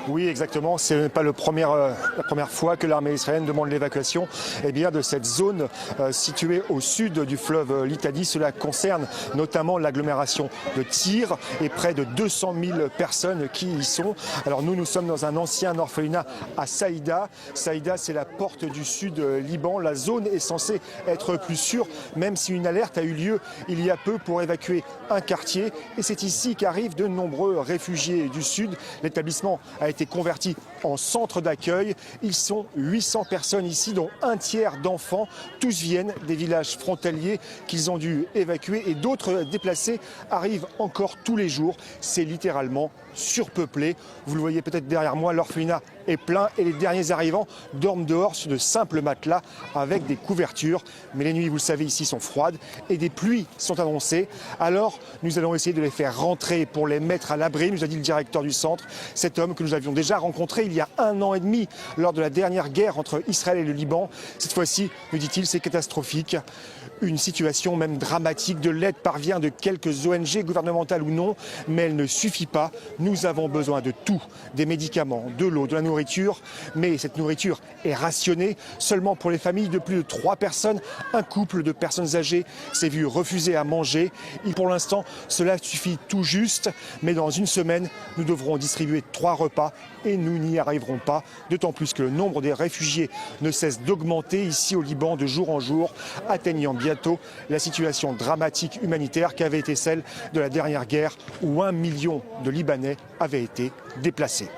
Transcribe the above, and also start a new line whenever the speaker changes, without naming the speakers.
Oui, exactement. Ce n'est pas la première fois que l'armée israélienne demande l'évacuation de cette zone située au sud du fleuve Litani. Cela concerne notamment l'agglomération de Tyr et près de 200 000 personnes qui y sont. Alors nous sommes dans un ancien orphelinat à Saïda. Saïda, c'est la porte du sud Liban. La zone est censée être plus sûre, même si une alerte a eu lieu il y a peu pour évacuer un quartier. Et c'est ici qu'arrivent de nombreux réfugiés du sud. L'établissement a été converti en centre d'accueil. Ils sont 800 personnes ici, dont un tiers d'enfants. Tous viennent des villages frontaliers qu'ils ont dû évacuer et d'autres déplacés arrivent encore tous les jours. C'est littéralement surpeuplé. Vous le voyez peut-être derrière moi, l'orphelinat est plein et les derniers arrivants dorment dehors sur de simples matelas avec des couvertures. Mais les nuits, vous le savez, ici sont froides et des pluies sont annoncées. Alors, nous allons essayer de les faire rentrer pour les mettre à l'abri, nous a dit le directeur du centre. Cet homme que nous avions déjà rencontré il y a 1 an et demi lors de la dernière guerre entre Israël et le Liban. Cette fois-ci, me dit-il, c'est catastrophique. Une situation même dramatique. De l'aide parvient de quelques ONG, gouvernementales ou non, mais elle ne suffit pas. Nous avons besoin de tout, des médicaments, de l'eau, de la nourriture. Mais cette nourriture est rationnée seulement pour les familles de plus de 3 personnes. Un couple de personnes âgées s'est vu refuser à manger. Et pour l'instant, cela suffit tout juste. Mais dans une semaine, nous devrons distribuer 3 repas et nous n'y arriverons pas. D'autant plus que le nombre des réfugiés ne cesse d'augmenter ici au Liban de jour en jour, atteignant bientôt la situation dramatique humanitaire qu'avait été celle de la dernière guerre où 1 million de Libanais avaient été déplacés.